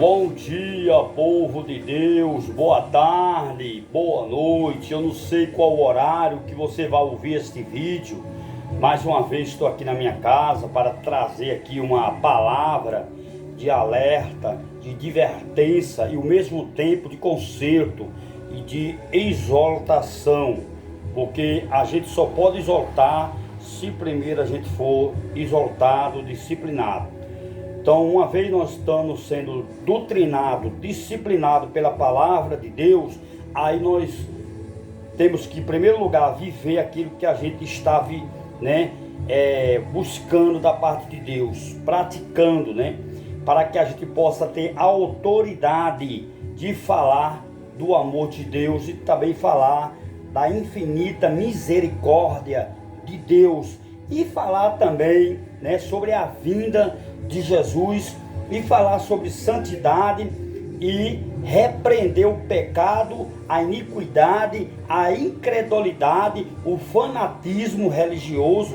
Bom dia, povo de Deus, boa tarde, boa noite. Eu não sei qual o horário que você vai ouvir este vídeo. Mais uma vez estou aqui na minha casa para trazer aqui uma palavra de alerta, de advertência e ao mesmo tempo de conserto e de exortação. Porque a gente só pode exortar se primeiro a gente for exortado, disciplinado. Então, uma vez nós estamos sendo doutrinados, disciplinados pela palavra de Deus, aí nós temos que, em primeiro lugar, viver aquilo que a gente está buscando da parte de Deus, praticando, para que a gente possa ter a autoridade de falar do amor de Deus e também falar da infinita misericórdia de Deus e falar também sobre a vinda de Jesus e falar sobre santidade e repreender o pecado, a iniquidade, a incredulidade, o fanatismo religioso,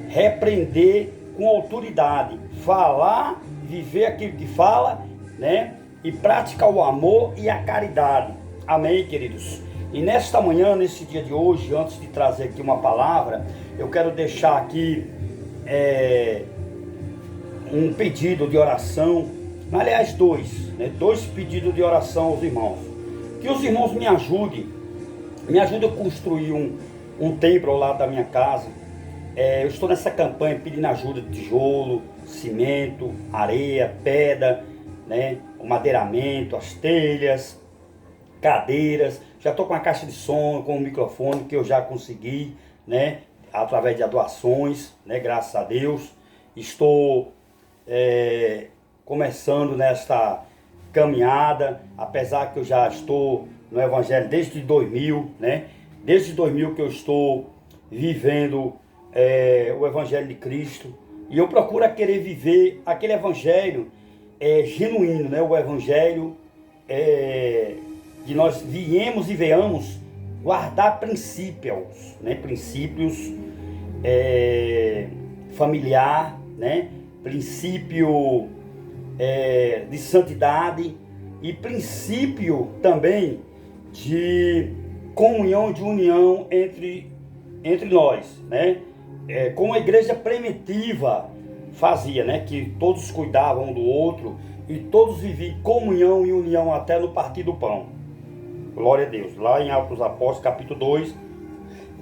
repreender com autoridade, falar, viver aquilo que fala, e praticar o amor e a caridade. Amém, queridos? E nesta manhã, nesse dia de hoje, antes de trazer aqui uma palavra, eu quero deixar aqui um pedido de oração, aliás dois pedidos de oração aos irmãos, que os irmãos me ajudem a construir um templo ao lado da minha casa. Eu estou nessa campanha pedindo ajuda de tijolo, cimento, areia, pedra, o madeiramento, as telhas, cadeiras. Já estou com a caixa de som, com o microfone que eu já consegui, através de doações, graças a Deus. Estou começando nesta caminhada, apesar que eu já estou no Evangelho desde 2000, desde 2000 que eu estou vivendo o Evangelho de Cristo, e eu procuro querer viver aquele Evangelho genuíno, o Evangelho que nós viemos e venhamos guardar princípios, princípios familiar, princípio de santidade e princípio também de comunhão, de união entre nós, como a igreja primitiva fazia, que todos cuidavam um do outro e todos viviam em comunhão e união até no partir do pão. Glória a Deus. Lá em Atos dos Apóstolos, capítulo 2,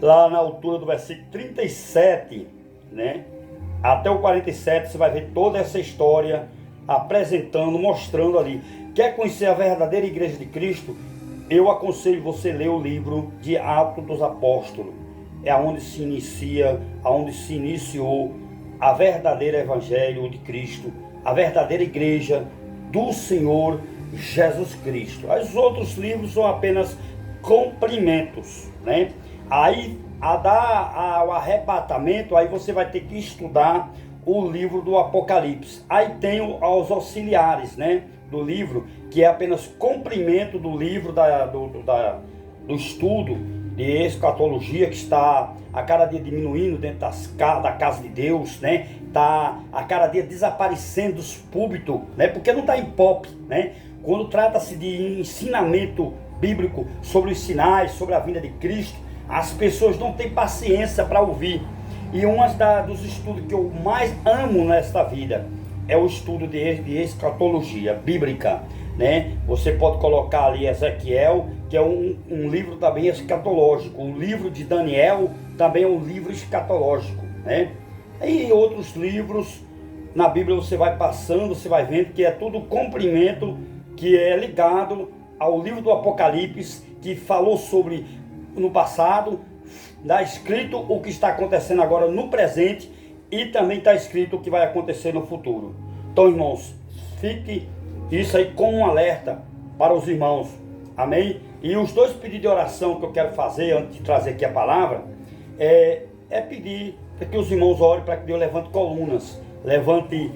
lá na altura do versículo 37, até o 47, você vai ver toda essa história apresentando, mostrando ali. Quer conhecer a verdadeira igreja de Cristo? Eu aconselho você ler o livro de Atos dos Apóstolos. É onde se inicia, onde se iniciou a verdadeira evangelho de Cristo, a verdadeira igreja do Senhor Jesus Cristo. Os outros livros são apenas cumprimentos, Aí, a dar o arrebatamento, aí você vai ter que estudar o livro do Apocalipse. Aí tem os auxiliares, do livro, que é apenas cumprimento do livro do estudo de escatologia, que está a cada dia diminuindo dentro da casa de Deus, está a cada dia desaparecendo dos púlpitos, porque não está em pop, Quando trata-se de ensinamento bíblico sobre os sinais, sobre a vinda de Cristo, as pessoas não têm paciência para ouvir. E um dos estudos que eu mais amo nesta vida é o estudo de escatologia bíblica, Você pode colocar ali Ezequiel, que é um livro também escatológico. O livro de Daniel também é um livro escatológico, E outros livros na Bíblia você vai passando, você vai vendo que é tudo cumprimento, que é ligado ao livro do Apocalipse, que falou sobre no passado, está escrito o que está acontecendo agora no presente e também está escrito o que vai acontecer no futuro. Então, irmãos, fique isso aí como um alerta para os irmãos, amém? E os dois pedidos de oração que eu quero fazer antes de trazer aqui a palavra é pedir para que os irmãos orem para que Deus levante colunas, levante,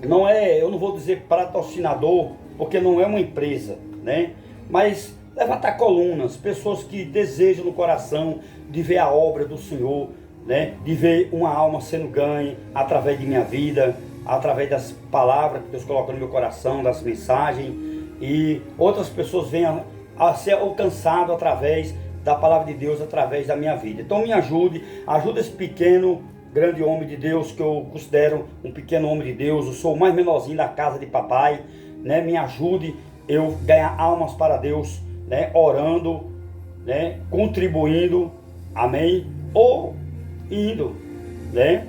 eu não vou dizer patrocinador, porque não é uma empresa, mas levantar colunas, pessoas que desejam no coração de ver a obra do Senhor, de ver uma alma sendo ganha através de minha vida, através das palavras que Deus coloca no meu coração, das mensagens, e outras pessoas venham a ser alcançado através da palavra de Deus, através da minha vida. Então me ajude esse pequeno, grande homem de Deus, que eu considero um pequeno homem de Deus. Eu sou o mais menorzinho da casa de papai, né? Me ajude eu ganhar almas para Deus, né? Orando, né? Contribuindo, amém? Ou indo, né?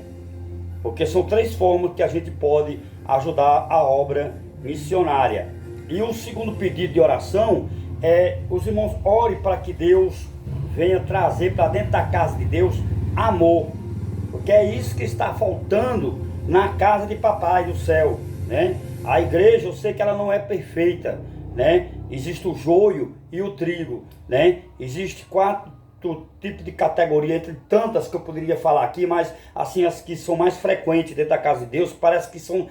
Porque são 3 formas que a gente pode ajudar a obra missionária. E o segundo pedido de oração é: os irmãos orem para que Deus venha trazer para dentro da casa de Deus amor, porque é isso que está faltando na casa de papai do céu, né? A igreja, eu sei que ela não é perfeita, né? Existe o joio e o trigo, né? Existe 4 tipos de categoria, entre tantas que eu poderia falar aqui, mas assim, as que são mais frequentes dentro da casa de Deus, parece que são,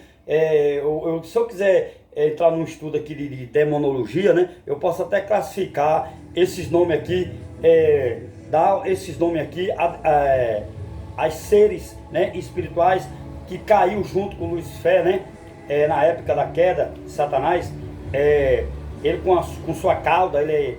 se eu quiser entrar num estudo aqui de demonologia, né, eu posso até classificar esses nomes aqui, dar esses nomes aqui a seres, né, espirituais que caiu junto com Lucifer, né, na época da queda de Satanás. Ele com sua cauda, ele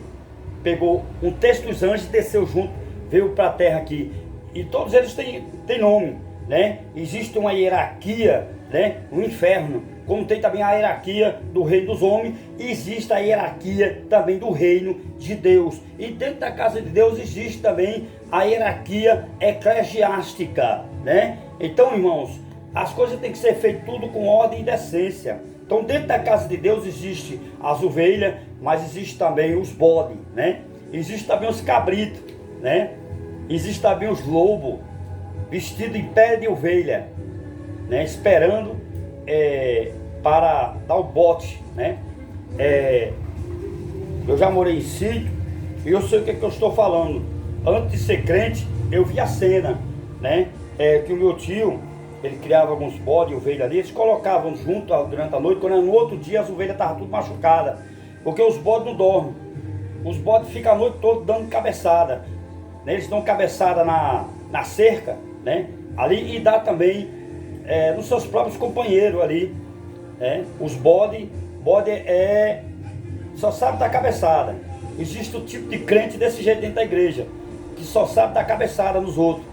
pegou um terço dos anjos e desceu junto, veio para a terra aqui, e todos eles têm nome, né? Existe uma hierarquia, né, no inferno, como tem também a hierarquia do reino dos homens, e existe a hierarquia também do reino de Deus. E dentro da casa de Deus existe também a hierarquia eclesiástica, né? Então, irmãos, as coisas têm que ser feitas tudo com ordem e decência. Então, dentro da casa de Deus existe as ovelhas, mas existe também os bodes, né? Existe também os cabritos, né? Existe também os lobos, vestidos em pele de ovelha, né? Esperando para dar o bote, né? Eu já morei em sítio e eu sei o que eu estou falando. Antes de ser crente, eu vi a cena, né? Que o meu tio, ele criava alguns bodes e ovelhas ali, eles colocavam junto durante a noite, quando no outro dia as ovelhas estavam tudo machucadas, porque os bodes não dormem. Os bodes ficam a noite toda dando cabeçada, né? Eles dão cabeçada na cerca, né? Ali, e dá também nos seus próprios companheiros ali, né? Os bode só sabe dar cabeçada. Existe o tipo de crente desse jeito dentro da igreja, que só sabe dar cabeçada nos outros,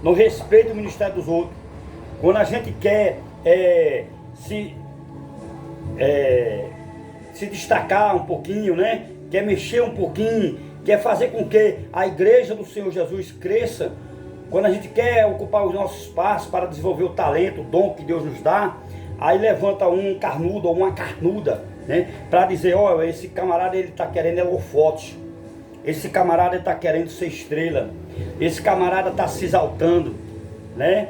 não respeita o ministério dos outros. Quando a gente quer se destacar um pouquinho, né? Quer mexer um pouquinho, quer fazer com que a igreja do Senhor Jesus cresça, quando a gente quer ocupar os nossos espaços para desenvolver o talento, o dom que Deus nos dá, aí levanta um carnudo ou uma carnuda, né? Para dizer: olha, esse camarada ele está querendo holofote, esse camarada está querendo ser estrela, esse camarada está se exaltando, né?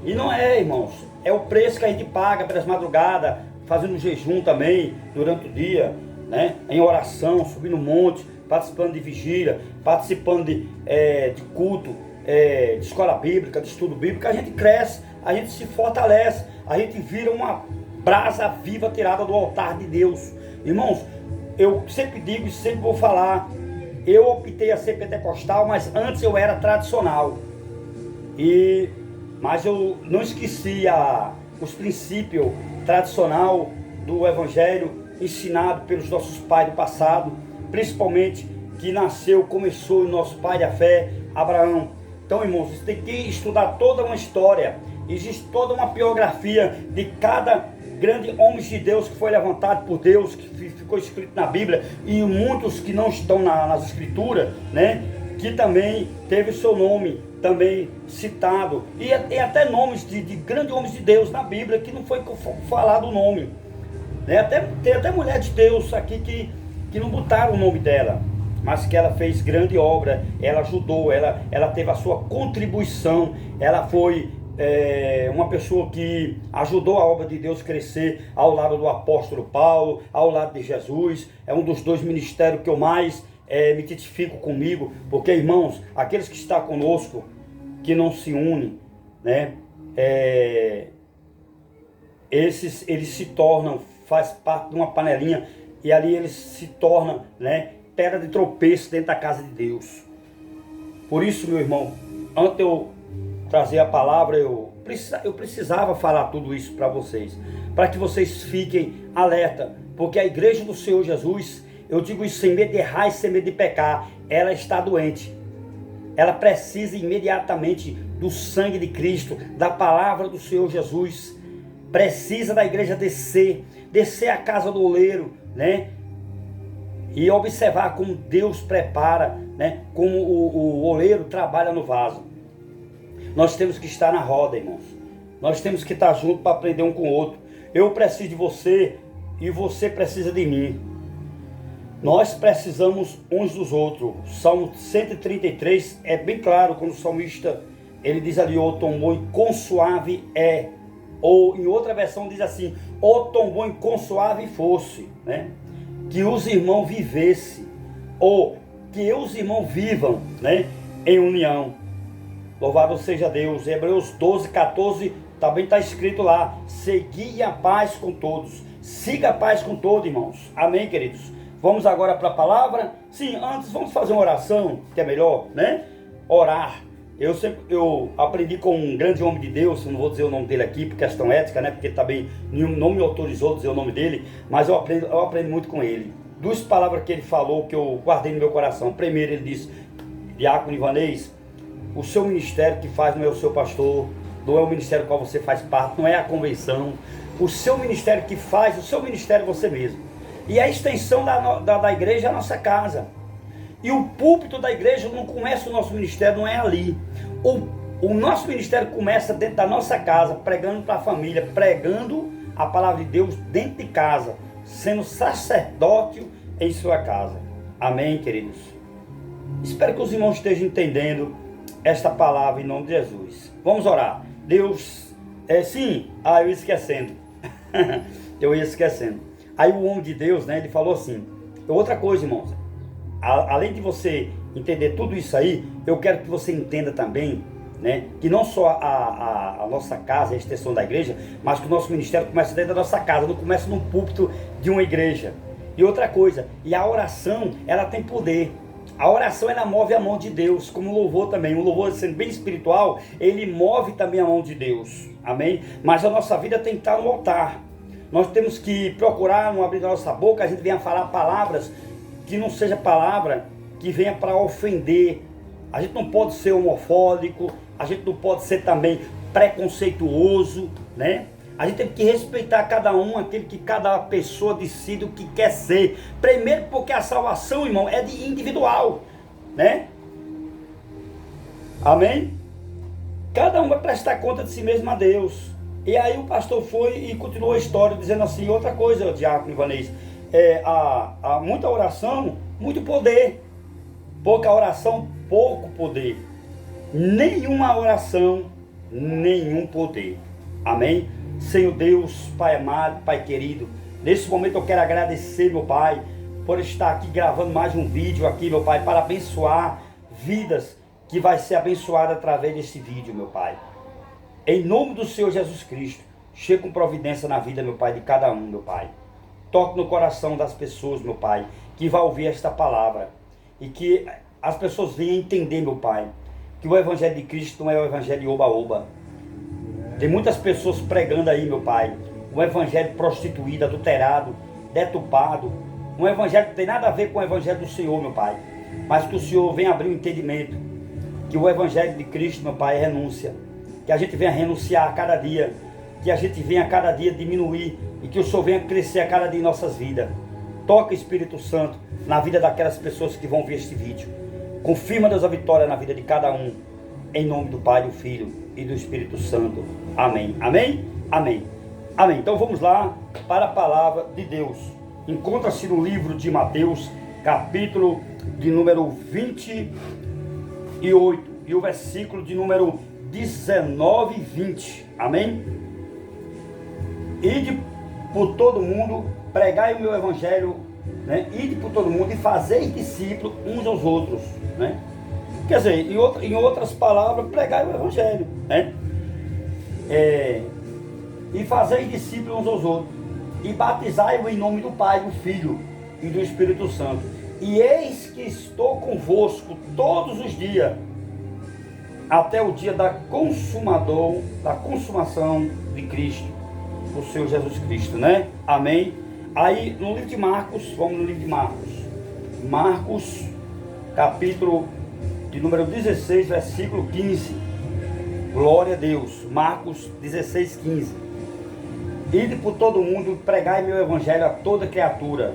E não é, irmãos, é o preço que a gente paga pelas madrugadas, fazendo jejum também durante o dia, né? Em oração, subindo monte, participando de vigília, participando de culto, de escola bíblica, de estudo bíblico. A gente cresce, a gente se fortalece, a gente vira uma brasa viva tirada do altar de Deus. Irmãos, eu sempre digo e sempre vou falar, eu optei a ser pentecostal, mas antes eu era tradicional. Mas eu não esqueci os princípios tradicional do evangelho ensinado pelos nossos pais do passado, principalmente que começou o nosso pai da fé, Abraão. Então, irmãos, você tem que estudar toda uma história, existe toda uma biografia de cada grande homem de Deus que foi levantado por Deus, que ficou escrito na Bíblia, e muitos que não estão nas escrituras, né? Que também teve o seu nome também citado, e tem até nomes de grandes homens de Deus na Bíblia que não foi falado o nome, né? Tem até mulher de Deus aqui que não botaram o nome dela, mas que ela fez grande obra, ela ajudou, ela teve a sua contribuição, ela foi uma pessoa que ajudou a obra de Deus crescer ao lado do apóstolo Paulo, ao lado de Jesus. É um dos 2 ministérios que eu mais me identifico comigo, porque, irmãos, aqueles que estão conosco, que não se unem, né, eles se tornam, faz parte de uma panelinha, e ali eles se tornam, né, pedra de tropeço dentro da casa de Deus. Por isso, meu irmão, antes de eu trazer a palavra, eu eu precisava falar tudo isso para vocês, para que vocês fiquem alerta, porque a igreja do Senhor Jesus, eu digo isso sem medo de errar e sem medo de pecar, ela está doente. Ela precisa imediatamente do sangue de Cristo, da palavra do Senhor Jesus. Precisa da igreja descer à casa do oleiro, né? E observar como Deus prepara, né? Como o oleiro trabalha no vaso. Nós temos que estar na roda, irmãos. Nós temos que estar juntos para aprender um com o outro. Eu preciso de você e você precisa de mim. Nós precisamos uns dos outros. Salmo 133 é bem claro quando o salmista ele diz ali: "O tão bom e quão suave é", ou em outra versão diz assim: "O tão bom e quão suave fosse", né? Que os irmãos vivessem, ou que os irmãos vivam, né? Em união. Louvado seja Deus. Hebreus 12:14 também está escrito lá: "Segui a paz com todos". Siga a paz com todos, irmãos. Amém, queridos? Vamos agora para a palavra? Sim, antes vamos fazer uma oração, que é melhor, né? Orar. Eu aprendi com um grande homem de Deus, não vou dizer o nome dele aqui por questão ética, né? Porque também não me autorizou a dizer o nome dele, mas eu aprendo muito com ele. Duas palavras que ele falou que eu guardei no meu coração. Primeiro ele disse: "Diácono Ivanês, o seu ministério que faz não é o seu pastor, não é o ministério qual você faz parte, não é a convenção. O seu ministério que faz, o seu ministério é você mesmo. E a extensão da igreja é a nossa casa. E o púlpito da igreja não começa o nosso ministério, não é ali. O nosso ministério começa dentro da nossa casa, pregando para a família, pregando a palavra de Deus dentro de casa, sendo sacerdote em sua casa." Amém, queridos? Espero que os irmãos estejam entendendo esta palavra em nome de Jesus. Vamos orar. Deus, eu ia esquecendo. Eu ia esquecendo. Aí o homem de Deus, né, ele falou assim: outra coisa, irmãos, além de você entender tudo isso aí, eu quero que você entenda também, né, que não só a nossa casa é a extensão da igreja, mas que o nosso ministério começa dentro da nossa casa, não começa no púlpito de uma igreja. E outra coisa, e a oração, ela tem poder. A oração, ela move a mão de Deus, como o louvor também. O louvor, sendo bem espiritual, ele move também a mão de Deus. Amém? Mas a nossa vida tem que estar no altar. Nós temos que procurar, não abrir a nossa boca, a gente venha falar palavras que não seja palavra que venha para ofender. A gente não pode ser homofóbico, a gente não pode ser também preconceituoso, né? A gente tem que respeitar cada um, aquele que cada pessoa decide o que quer ser. Primeiro porque a salvação, irmão, é de individual, né? Amém? Cada um vai prestar conta de si mesmo a Deus. E aí o pastor foi e continuou a história dizendo assim: outra coisa, Diácono Ivanês, há muita oração, muito poder. Pouca oração, pouco poder. Nenhuma oração, nenhum poder. Amém? Senhor Deus, Pai amado, Pai querido, nesse momento eu quero agradecer, meu Pai, por estar aqui gravando mais um vídeo aqui, meu Pai, para abençoar vidas que vai ser abençoada através desse vídeo, meu Pai. Em nome do Senhor Jesus Cristo, chega com providência na vida, meu Pai, de cada um, meu Pai. Toque no coração das pessoas, meu Pai, que vai ouvir esta palavra. E que as pessoas venham entender, meu Pai, que o Evangelho de Cristo não é o Evangelho de oba-oba. Tem muitas pessoas pregando aí, meu Pai, um Evangelho prostituído, adulterado, deturpado. Um Evangelho que não tem nada a ver com o Evangelho do Senhor, meu Pai. Mas que o Senhor venha abrir o entendimento. Que o Evangelho de Cristo, meu Pai, é renúncia. Que a gente venha renunciar a cada dia, que a gente venha a cada dia diminuir e que o Senhor venha crescer a cada dia em nossas vidas. Toca, Espírito Santo, na vida daquelas pessoas que vão ver este vídeo. Confirma, Deus, a vitória na vida de cada um, em nome do Pai, do Filho e do Espírito Santo. Amém. Amém? Amém. Amém. Então vamos lá para a palavra de Deus. Encontra-se no livro de Mateus, capítulo de número 28 e o versículo de número 19 e 20, amém? Ide por todo mundo, pregai o meu evangelho, né? Ide por todo mundo e fazei discípulos uns aos outros, né? Quer dizer, em outras palavras, pregai o evangelho, né? E fazei discípulos uns aos outros, e batizai-o em nome do Pai, do Filho e do Espírito Santo. E eis que estou convosco todos os dias, até o dia da consumação de Cristo, o Senhor Jesus Cristo, né? Amém? Aí no livro de Marcos, vamos no livro de Marcos. Marcos, capítulo de número 16, versículo 15. Glória a Deus. Marcos 16, 15. Ide por todo mundo, pregai meu evangelho a toda criatura.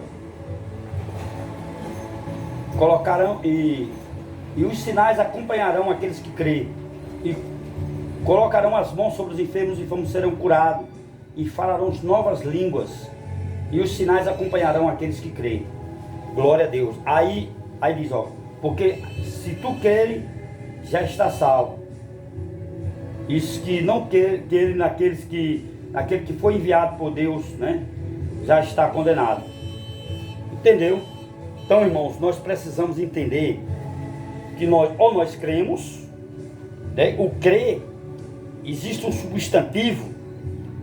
Colocarão e os sinais acompanharão aqueles que creem. E colocarão as mãos sobre os enfermos e serão curados. E falarão novas línguas. E os sinais acompanharão aqueles que creem. Glória a Deus. Aí diz, ó, porque se tu queres, já está salvo. Isso que não quer naquele que foi enviado por Deus, né, já está condenado. Entendeu? Então, irmãos, nós precisamos entender que nós cremos, né? O crer, existe um substantivo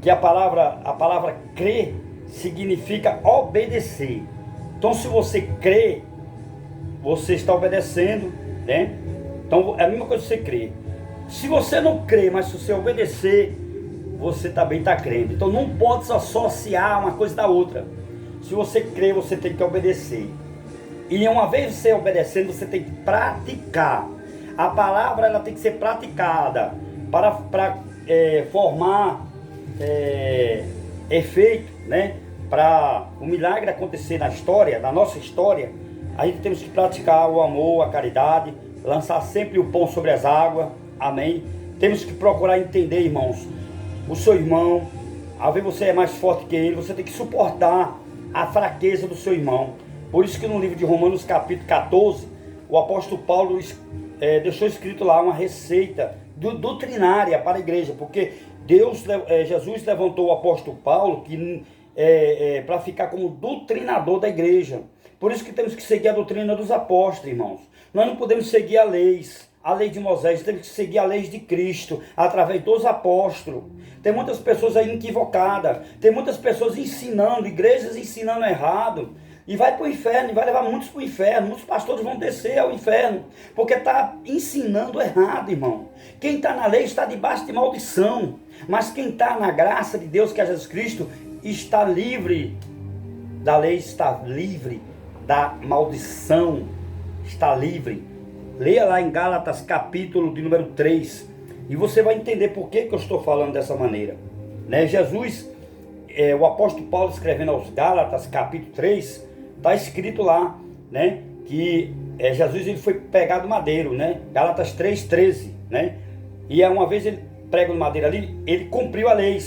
que a palavra crer significa obedecer. Então, se você crê, você está obedecendo, né? Então, é a mesma coisa que você crer. Se você não crê, mas se você obedecer, você também está crendo. Então, não pode se associar uma coisa da outra. Se você crê, você tem que obedecer. E uma vez você obedecendo, você tem que praticar. A palavra ela tem que ser praticada para formar efeito, né? Para o milagre acontecer na história, na nossa história, a gente temos que praticar o amor, a caridade, lançar sempre o pão sobre as águas, amém? Temos que procurar entender, irmãos, o seu irmão. Às vezes você é mais forte que ele, você tem que suportar a fraqueza do seu irmão. Por isso que no livro de Romanos capítulo 14, o apóstolo Paulo deixou escrito lá uma receita doutrinária para a igreja, porque Jesus levantou o apóstolo Paulo para ficar como doutrinador da igreja. Por isso que temos que seguir a doutrina dos apóstolos, irmãos. Nós não podemos seguir a lei de Moisés, temos que seguir a lei de Cristo, através dos apóstolos. Tem muitas pessoas aí equivocadas, tem muitas pessoas ensinando, igrejas ensinando errado, e vai para o inferno, e vai levar muitos para o inferno. Muitos pastores vão descer ao inferno, porque está ensinando errado, irmão. Quem está na lei está debaixo de maldição, mas quem está na graça de Deus, que é Jesus Cristo, está livre da lei, está livre da maldição, está livre. Leia lá em Gálatas capítulo de número 3, e você vai entender por que eu estou falando dessa maneira, né? Jesus, o apóstolo Paulo escrevendo aos Gálatas capítulo 3, está escrito lá, né, que Jesus ele foi pregado no madeiro, né? Gálatas 3:13, né? E uma vez ele prega no madeiro ali, ele cumpriu a lei,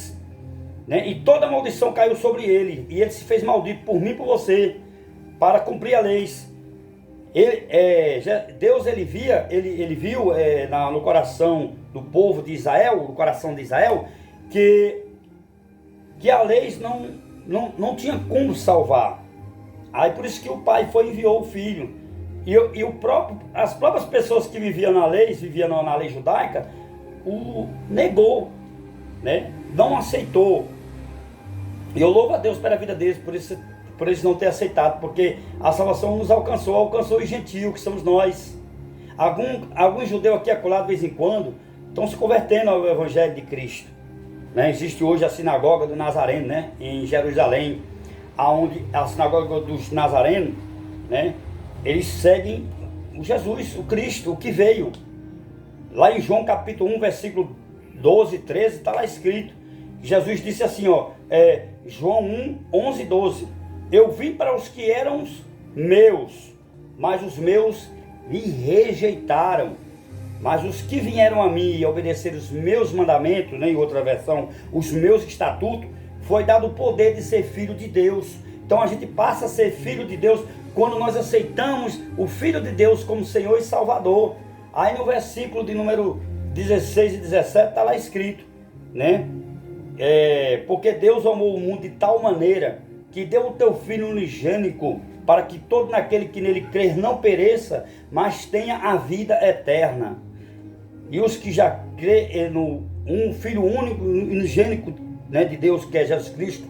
né? E toda maldição caiu sobre ele, e ele se fez maldito por mim e por você, para cumprir a lei. Deus ele viu no coração do povo de Israel, no coração de Israel, que a lei não tinha como salvar. Aí por isso que o pai enviou o filho. E as próprias pessoas que viviam na lei judaica, o negou, né? Não aceitou. E eu louvo a Deus pela vida deles, por eles não ter aceitado, porque a salvação nos alcançou os gentios, que somos nós. Alguns judeus aqui acolá de vez em quando estão se convertendo ao evangelho de Cristo, né? Existe hoje a sinagoga do Nazareno, né? Em Jerusalém, aonde a sinagoga dos Nazarenos, né? Eles seguem o Jesus, o Cristo, o que veio. Lá em João capítulo 1, versículo 12, 13, está lá escrito. Jesus disse assim, João 1, 11, 12. Eu vim para os que eram meus, mas os meus me rejeitaram. Mas os que vieram a mim e obedeceram os meus mandamentos, né, em outra versão, os meus estatutos, foi dado o poder de ser filho de Deus. Então a gente passa a ser filho de Deus quando nós aceitamos o Filho de Deus como Senhor e Salvador. Aí no versículo de número 16 e 17 está lá escrito, né? Porque Deus amou o mundo de tal maneira que deu o teu Filho unigênito, para que todo aquele que nele crer não pereça, mas tenha a vida eterna. E os que já crê no um Filho único, unigênito, né, de Deus, que é Jesus Cristo,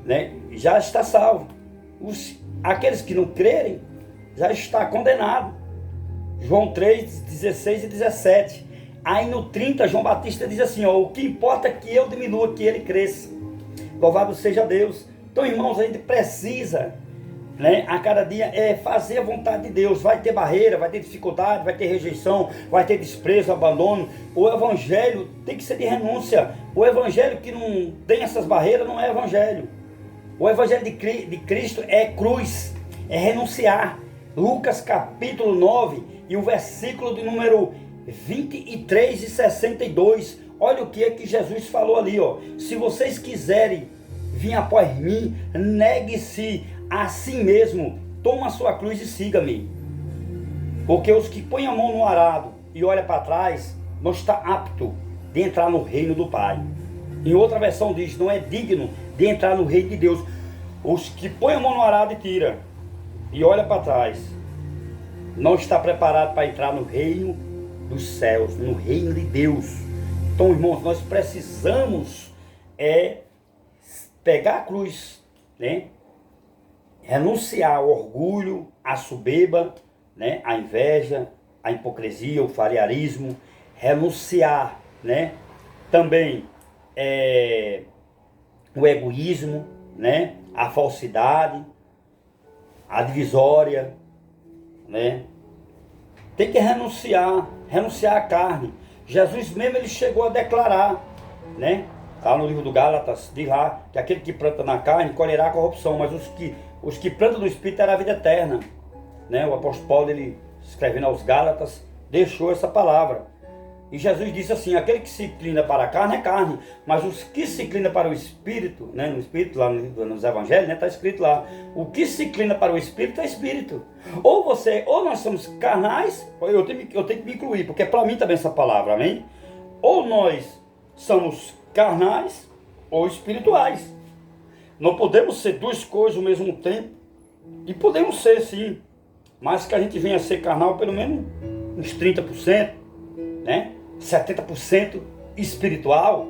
né, já está salvo. Aqueles que não crerem, já está condenado. João 3, 16 e 17. Aí no 30, João Batista diz assim, ó, o que importa é que eu diminua, que ele cresça. Louvado seja Deus. Então, irmãos, a gente precisa, né, a cada dia fazer a vontade de Deus. Vai ter barreira, vai ter dificuldade, vai ter rejeição, vai ter desprezo, abandono. O evangelho tem que ser de renúncia. O evangelho que não tem essas barreiras não é evangelho. O evangelho de Cristo é cruz, é renunciar. Lucas capítulo 9 e o versículo de número 23 e 62. Olha o que é que Jesus falou ali, ó. Se vocês quiserem vir após mim, negue-se a si mesmo, toma a sua cruz e siga-me. Porque os que põem a mão no arado e olha para trás, não está apto de entrar no reino do Pai. Em outra versão diz, não é digno de entrar no reino de Deus. Os que põem a mão no arado e tira e olha para trás, não está preparado para entrar no reino dos céus, no reino de Deus. Então, irmãos, nós precisamos pegar a cruz, né? Renunciar ao orgulho, à soberba, né? À inveja, à hipocrisia, ao fariarismo, renunciar, né? Também o egoísmo, né? A falsidade, a divisória, né? Tem que renunciar à carne. Jesus mesmo ele chegou a declarar, né? Lá no livro do Gálatas, diz lá que aquele que planta na carne colherá a corrupção, mas os que plantam no Espírito terá a vida eterna, né? O apóstolo Paulo, ele escrevendo aos Gálatas, deixou essa palavra. E Jesus disse assim, aquele que se inclina para a carne é carne, mas os que se inclinam para o Espírito, né? No Espírito, lá nos Evangelhos, né? Está escrito lá, o que se inclina para o Espírito é Espírito. Ou nós somos carnais, eu tenho que me incluir, porque é para mim também essa palavra, amém? Ou nós somos carnais ou espirituais. Não podemos ser duas coisas ao mesmo tempo. E podemos ser sim, mas que a gente venha a ser carnal pelo menos uns 30%, né? 70% espiritual.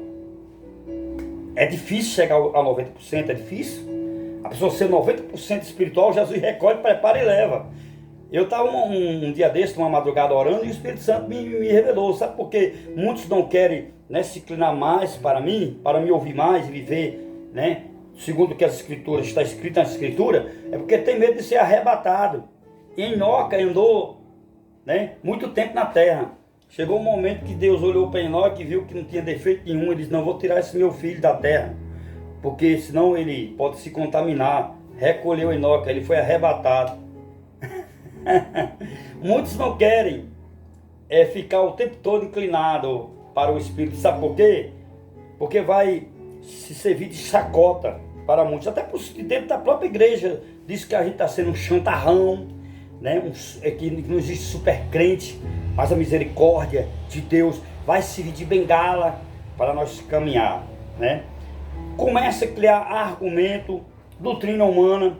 É difícil chegar a 90%, é difícil. A pessoa ser 90% espiritual, Jesus recolhe, prepara e leva. Eu estava um dia desse, uma madrugada orando, e o Espírito Santo me revelou. Sabe por quê? Muitos não querem, né, se inclinar mais para mim, para me ouvir mais e viver, né, segundo o que as Escrituras, está escrito na Escritura, é porque tem medo de ser arrebatado. E Enoque andou, né, muito tempo na terra. Chegou um momento que Deus olhou para Enoque e viu que não tinha defeito nenhum. Ele disse, não, vou tirar esse meu filho da terra, porque senão ele pode se contaminar. Recolheu Enoque, ele foi arrebatado. Muitos não querem ficar o tempo todo inclinado para o Espírito. Sabe por quê? Porque vai se servir de chacota para muitos. Até por dentro da própria igreja diz que a gente está sendo um chantarrão, né? Que não existe super crente, mas a misericórdia de Deus vai servir de bengala para nós caminhar, né? Começa a criar argumento, doutrina humana,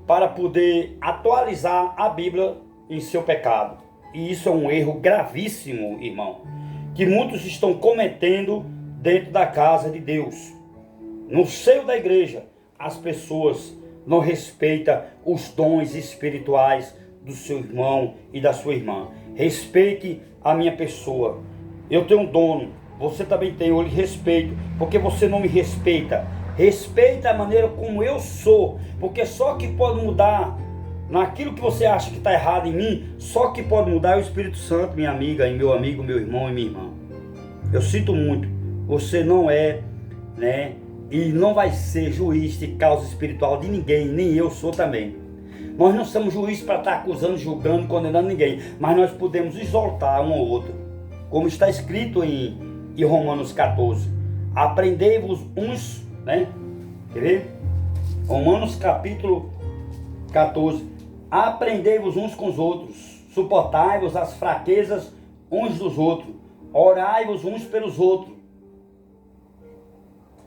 para poder atualizar a Bíblia em seu pecado. E isso é um erro gravíssimo, irmão, que muitos estão cometendo dentro da casa de Deus. No seio da igreja, as pessoas não respeitam os dons espirituais do seu irmão e da sua irmã. Respeite a minha pessoa. Eu tenho um dono, você também tem, eu lhe respeito. Porque você não me respeita? Respeita a maneira como eu sou, porque só que pode mudar naquilo que você acha que está errado em mim, só que pode mudar é o Espírito Santo, minha amiga, e meu amigo, meu irmão e minha irmã. Eu sinto muito, você não é, né, e não vai ser juiz de causa espiritual de ninguém, nem eu sou também. Nós não somos juízes para estar acusando, julgando, condenando ninguém, mas nós podemos exaltar um ao outro, como está escrito em Romanos 14, aprendei-vos uns, né? Quer ver? Romanos capítulo 14. Aprendei-vos uns com os outros, suportai-vos as fraquezas uns dos outros, orai-vos uns pelos outros,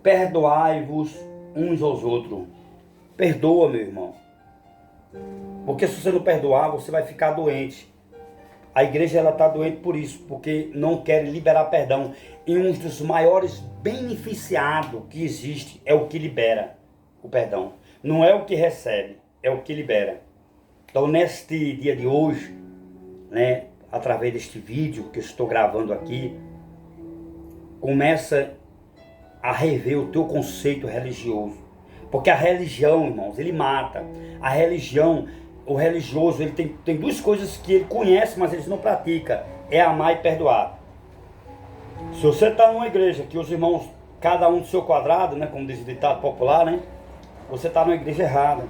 perdoai-vos uns aos outros. Perdoa, meu irmão, porque se você não perdoar, você vai ficar doente. A igreja ela está doente por isso, porque não quer liberar perdão. E um dos maiores beneficiados que existe é o que libera o perdão. Não é o que recebe, é o que libera. Então neste dia de hoje, né, através deste vídeo que eu estou gravando aqui, começa a rever o teu conceito religioso. Porque a religião, irmãos, ele mata. A religião, o religioso, ele tem duas coisas que ele conhece, mas ele não pratica. É amar e perdoar. Se você está numa igreja que os irmãos, cada um do seu quadrado, né, como diz o ditado popular, né, você está numa igreja errada.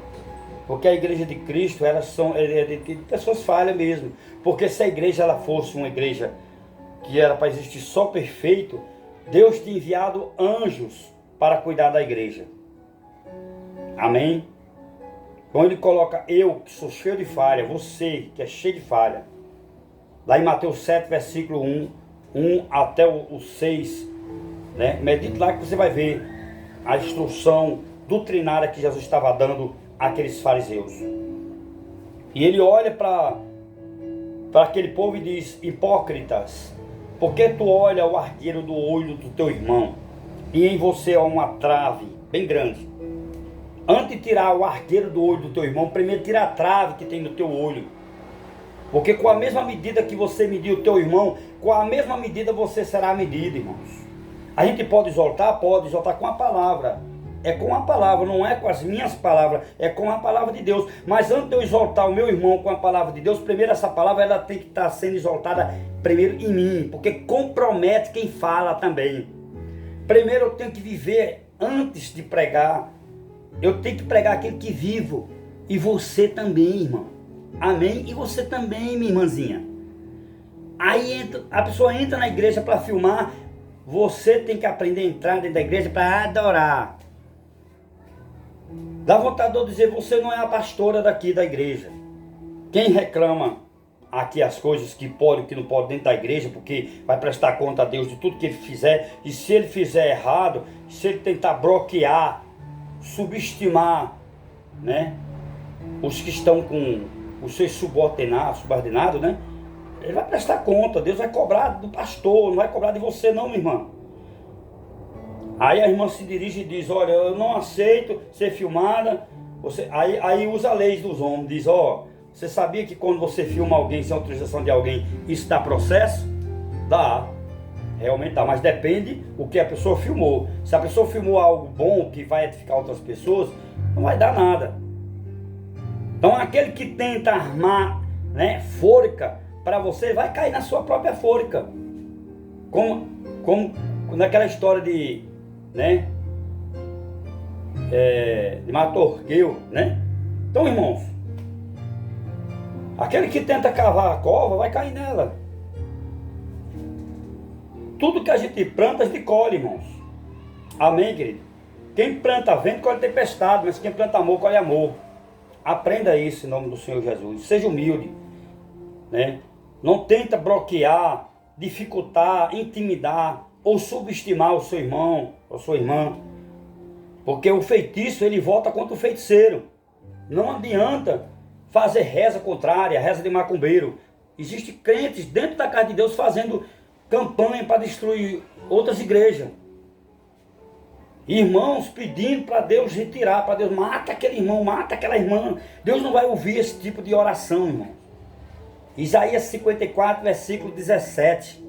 Porque a igreja de Cristo, elas são de pessoas falhas mesmo. Porque se a igreja ela fosse uma igreja que era para existir só perfeito, Deus tinha enviado anjos para cuidar da igreja. Amém? Então ele coloca eu, que sou cheio de falha, você, que é cheio de falha. Lá em Mateus 7, versículo 1 até o 6, né? Medite lá que você vai ver a instrução doutrinária que Jesus estava dando àqueles fariseus. E ele olha para aquele povo e diz: hipócritas, por que tu olha o argueiro do olho do teu irmão, e em você há uma trave bem grande? Antes de tirar o argueiro do olho do teu irmão, primeiro tira a trave que tem no teu olho. Porque com a mesma medida que você medir o teu irmão, com a mesma medida você será medido, irmãos. A gente pode exaltar com a palavra. É com a palavra, não é com as minhas palavras, é com a palavra de Deus. Mas antes de eu exaltar o meu irmão com a palavra de Deus, primeiro essa palavra ela tem que estar sendo exaltada primeiro em mim, porque compromete quem fala também. Primeiro eu tenho que viver antes de pregar. Eu tenho que pregar aquilo que vivo. E você também, irmão. Amém? E você também, minha irmãzinha. Aí a pessoa entra na igreja para filmar. Você tem que aprender a entrar dentro da igreja para adorar. Dá vontade de eu dizer, você não é a pastora daqui da igreja. Quem reclama aqui as coisas que pode e que não pode dentro da igreja, porque vai prestar conta a Deus de tudo que ele fizer. E se ele fizer errado, se ele tentar bloquear, subestimar, né, os que estão com os seus subordinados, né, ele vai prestar conta. Deus vai cobrar do pastor, não vai cobrar de você não, minha irmã. Aí a irmã se dirige e diz: olha, eu não aceito ser filmada. Aí usa a lei dos homens, diz: você sabia que quando você filma alguém sem autorização de alguém, isso dá processo? Dá. Realmente dá, mas depende o que a pessoa filmou. Se a pessoa filmou algo bom que vai edificar outras pessoas, não vai dar nada. Então aquele que tenta armar, né, forca para você, vai cair na sua própria forca. Como naquela história de, né, de Martorqueu, né? Então, irmãos, aquele que tenta cavar a cova vai cair nela. Tudo que a gente planta, a gente colhe, irmãos. Amém, querido? Quem planta vento, colhe tempestade, mas quem planta amor, colhe amor. Aprenda isso em nome do Senhor Jesus. Seja humilde, né? Não tenta bloquear, dificultar, intimidar ou subestimar o seu irmão ou sua irmã. Porque o feitiço, ele volta contra o feiticeiro. Não adianta fazer reza contrária, reza de macumbeiro. Existem crentes dentro da casa de Deus fazendo campanha para destruir outras igrejas. Irmãos pedindo para Deus retirar, para Deus, mata aquele irmão, mata aquela irmã. Deus não vai ouvir esse tipo de oração, irmão. Isaías 54, versículo 17.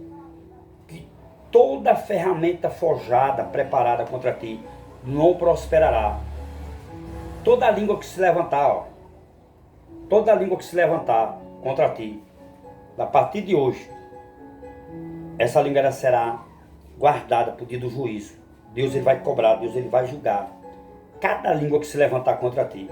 Que toda ferramenta forjada, preparada contra ti, não prosperará. Toda língua que se levantar, toda língua que se levantar contra ti, a partir de hoje, essa língua será guardada por dia do juízo. Deus ele vai cobrar, Deus ele vai julgar cada língua que se levantar contra ti.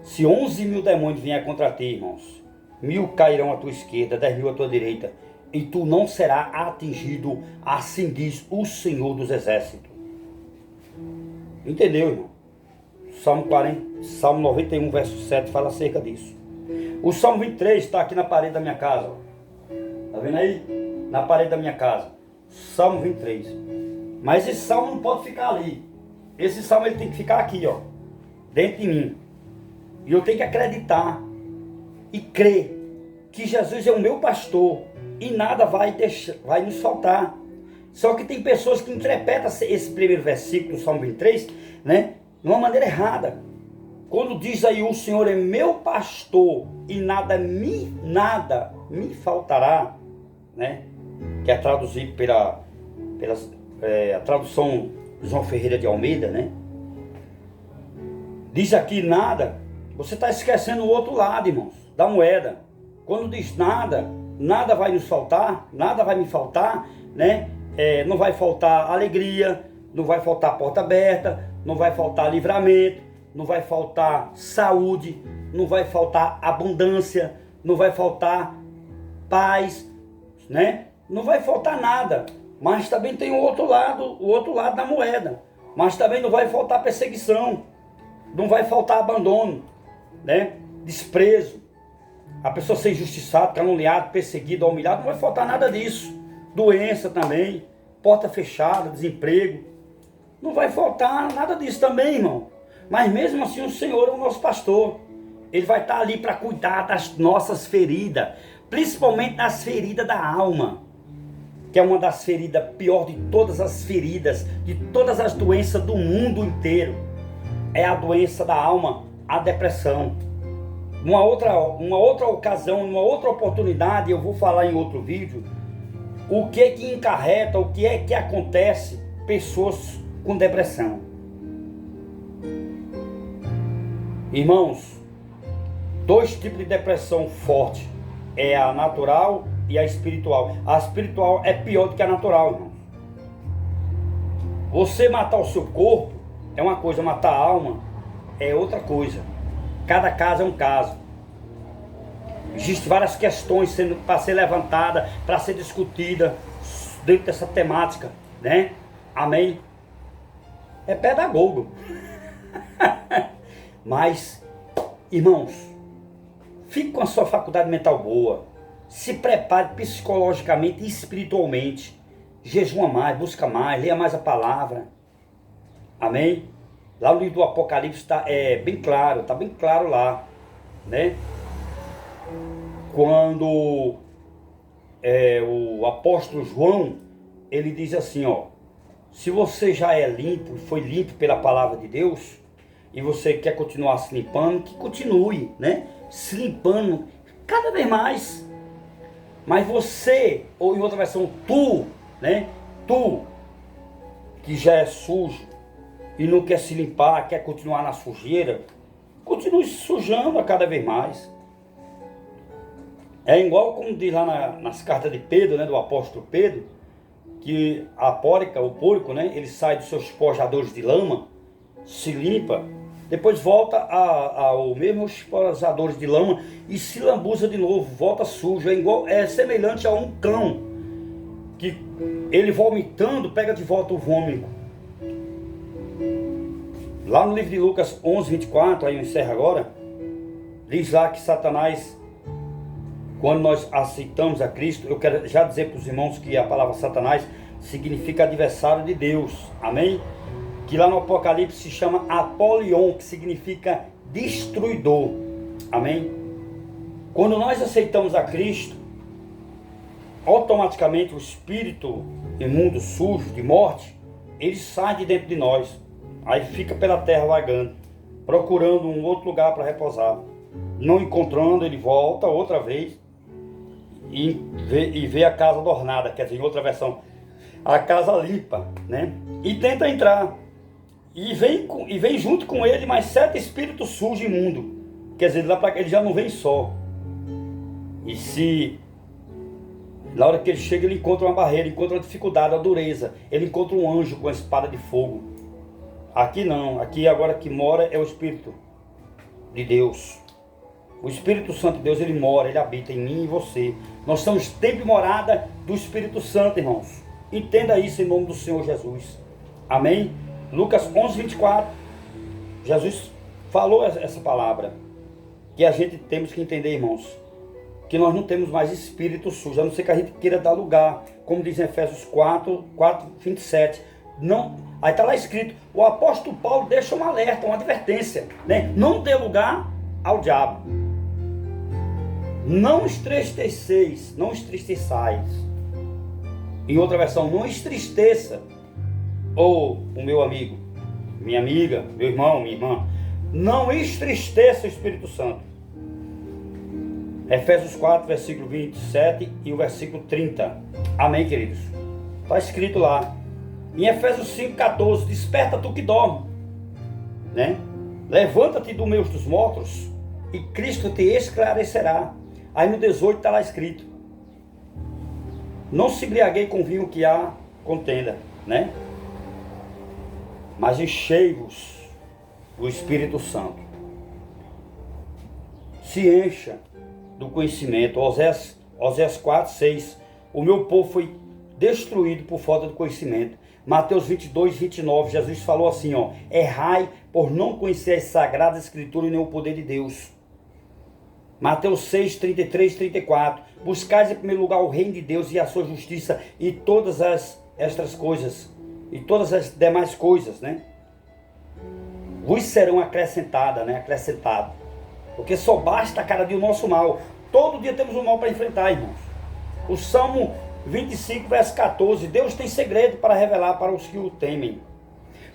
Se 11 mil demônios vier contra ti, irmãos, 1000 cairão à tua esquerda, 10.000 à tua direita, e tu não serás atingido, assim diz o Senhor dos Exércitos. Entendeu, irmão? Salmo 91, verso 7 fala acerca disso. O Salmo 23 está aqui na parede da minha casa. Está vendo aí? Na parede da minha casa. Salmo 23. Mas esse salmo não pode ficar ali. Esse salmo ele tem que ficar aqui, ó, dentro de mim. E eu tenho que acreditar e crer que Jesus é o meu pastor e nada vai nos faltar. Só que tem pessoas que interpretam esse primeiro versículo do Salmo 23, né, de uma maneira errada. Quando diz aí, o Senhor é meu pastor e nada me faltará, né? Que é traduzido pela a tradução João Ferreira de Almeida, né? Diz aqui nada, você está esquecendo o outro lado, irmãos, da moeda. Quando diz nada, nada vai nos faltar, nada vai me faltar, né? Não vai faltar alegria, não vai faltar porta aberta, não vai faltar livramento, não vai faltar saúde, não vai faltar abundância, não vai faltar paz, né? Não vai faltar nada, mas também tem o outro lado da moeda. Mas também não vai faltar perseguição, não vai faltar abandono, né? Desprezo, a pessoa ser injustiçada, caluniada, perseguida, humilhada, não vai faltar nada disso. Doença também, porta fechada, desemprego, não vai faltar nada disso também, irmão. Mas mesmo assim o Senhor é o nosso pastor. Ele vai estar ali para cuidar das nossas feridas, principalmente das feridas da alma, que é uma das feridas pior de todas as feridas, de todas as doenças do mundo inteiro. É a doença da alma, a depressão. Uma outra ocasião, uma outra oportunidade, eu vou falar em outro vídeo, o que encarreta, o que é que acontece pessoas com depressão. Irmãos, dois tipos de depressão forte, é a natural e a espiritual. A espiritual é pior do que a natural, irmãos. Você matar o seu corpo é uma coisa, matar a alma é outra coisa. Cada caso é um caso. Existem várias questões para ser levantada, para ser discutida dentro dessa temática, né? Amém? É pedagogo. Mas, irmãos, fique com a sua faculdade mental boa. Se prepare psicologicamente e espiritualmente. Jejua mais, busca mais, leia mais a palavra. Amém? Lá no livro do Apocalipse está bem claro, está bem claro lá, né? Quando o apóstolo João, ele diz assim, ó: se você já é limpo, foi limpo pela palavra de Deus, e você quer continuar se limpando, que continue, né? Se limpando cada vez mais. Mas você, ou em outra versão, tu, né? Tu, que já é sujo e não quer se limpar, quer continuar na sujeira, continue se sujando a cada vez mais. É igual como diz lá nas cartas de Pedro, né? Do apóstolo Pedro, que a pôrica, o porco, né? Ele sai dos seus espojadores de lama, se limpa, depois volta ao mesmo espojadores de lama e se lambuza de novo, volta sujo. É semelhante a um cão que ele vomitando pega de volta o vômito. Lá no livro de Lucas 11:24, aí eu encerro agora, diz lá que Satanás, quando nós aceitamos a Cristo, eu quero já dizer para os irmãos que a palavra Satanás significa adversário de Deus, amém? Que lá no Apocalipse se chama Apolion, que significa destruidor, amém? Quando nós aceitamos a Cristo, automaticamente o espírito imundo, sujo, de morte, ele sai de dentro de nós, aí fica pela terra vagando, procurando um outro lugar para repousar. Não encontrando, ele volta outra vez e vê a casa adornada, quer dizer, em outra versão, a casa limpa, né? E tenta entrar. E vem junto com ele mais 7 espíritos sujos e imundos. Quer dizer, lá para ele já não vem só. E se na hora que ele chega, ele encontra uma barreira, encontra uma dificuldade, uma dureza. Ele encontra um anjo com a espada de fogo. Aqui não, aqui agora que mora é o Espírito de Deus. O Espírito Santo de Deus, ele mora, ele habita em mim e você. Nós somos templo e morada do Espírito Santo, irmãos. Entenda isso em nome do Senhor Jesus. Amém? Lucas 11:24. Jesus falou essa palavra. Que a gente temos que entender, irmãos. Que nós não temos mais espírito sujo, a não ser que a gente queira dar lugar. Como diz em Efésios 4:27. Não, aí está lá escrito, o apóstolo Paulo deixa um alerta, uma advertência, né? Não dê lugar ao diabo. Não entristeçais. Em outra versão, não entristeça. Ou o meu amigo, minha amiga, meu irmão, minha irmã, Não entristeça o Espírito Santo. Efésios 4, versículo 27 e o versículo 30. Amém, queridos? Está escrito lá. Em Efésios 5, 14, desperta tu que dorme, né? Levanta-te do meio dos mortos e Cristo te esclarecerá. Aí no 18 está lá escrito: não se embriaguei com vinho que há contenda, né? Mas enchei-vos do Espírito Santo. Se encha do conhecimento. Oséias 4, 6. O meu povo foi destruído por falta de conhecimento. Mateus 22, 29. Jesus falou assim, ó: errai por não conhecer as sagradas escrituras e nem o poder de Deus. Mateus 6, 33, 34. Buscais em primeiro lugar o reino de Deus e a sua justiça, e todas estas coisas, e todas as demais coisas, né, vos serão acrescentadas, né? Acrescentado. Porque só basta cada dia o nosso mal. Todo dia temos um mal para enfrentar, irmãos. O Salmo 25, verso 14. Deus tem segredo para revelar para os que o temem.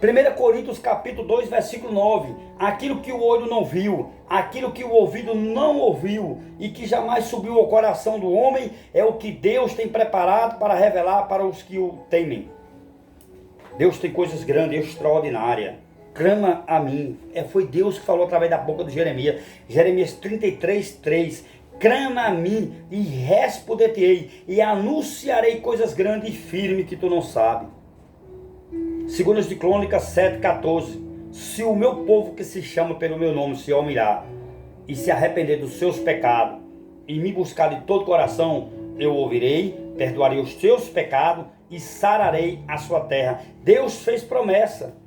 1 Coríntios capítulo 2, versículo 9. Aquilo que o olho não viu, aquilo que o ouvido não ouviu, e que jamais subiu ao coração do homem, é o que Deus tem preparado para revelar para os que o temem. Deus tem coisas grandes, extraordinárias. Clama a mim. Foi Deus que falou através da boca de Jeremias. Jeremias 33, 3. Clama a mim e responder-te-ei, e anunciarei coisas grandes e firmes que tu não sabes. 2 de Crônicas 7, 14. Se o meu povo que se chama pelo meu nome se humilhar e se arrepender dos seus pecados e me buscar de todo coração, eu ouvirei, perdoarei os seus pecados e sararei a sua terra. Deus fez promessa.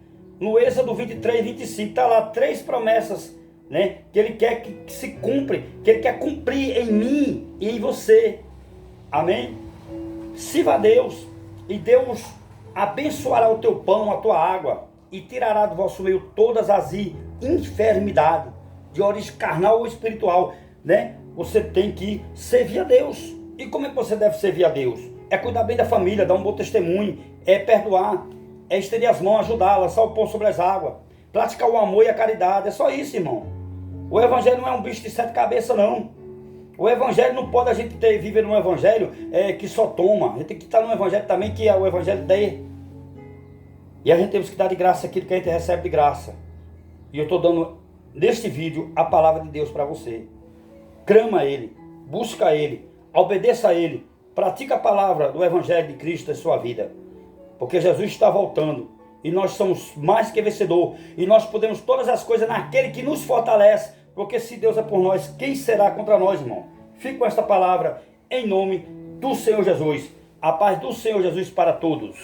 No Êxodo 23, 25, está lá 3 promessas, né, que Ele quer que se cumpre, que Ele quer cumprir em mim e em você. Amém? Sirva a Deus, e Deus abençoará o teu pão, a tua água, e tirará do vosso meio todas as enfermidades, de origem carnal ou espiritual, né? Você tem que servir a Deus. E como é que você deve servir a Deus? É cuidar bem da família, dar um bom testemunho, é perdoar, é estender as mãos, ajudar, lançar o pão sobre as águas, praticar o amor e a caridade. É só isso, irmão. O evangelho não é um bicho de 7 cabeças, não. O evangelho não pode a gente viver num evangelho que só toma. A gente tem que estar num evangelho também que é o evangelho dê. E a gente temos que dar de graça aquilo que a gente recebe de graça. E eu estou dando neste vídeo a palavra de Deus para você. Clama a Ele, busca a Ele, obedeça a Ele, pratica a palavra do evangelho de Cristo em sua vida. Porque Jesus está voltando. E nós somos mais que vencedor. E nós podemos todas as coisas naquele que nos fortalece. Porque se Deus é por nós, quem será contra nós, irmão? Fique com esta palavra em nome do Senhor Jesus. A paz do Senhor Jesus para todos.